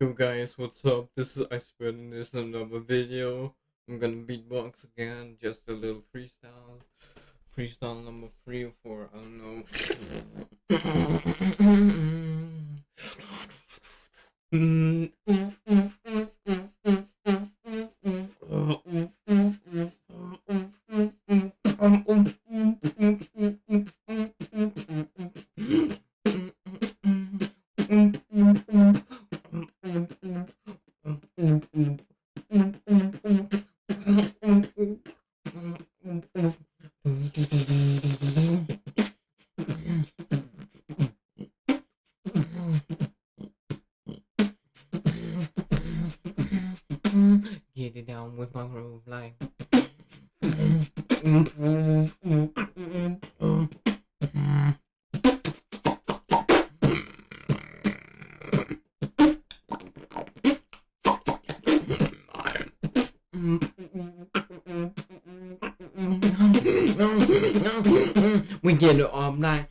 Yo guys, what's up? This is Iceberg and this is another video. I'm gonna beatbox again, just a little freestyle. Freestyle number 3 or 4, I don't know. Get it down with my groove like. We get it all night.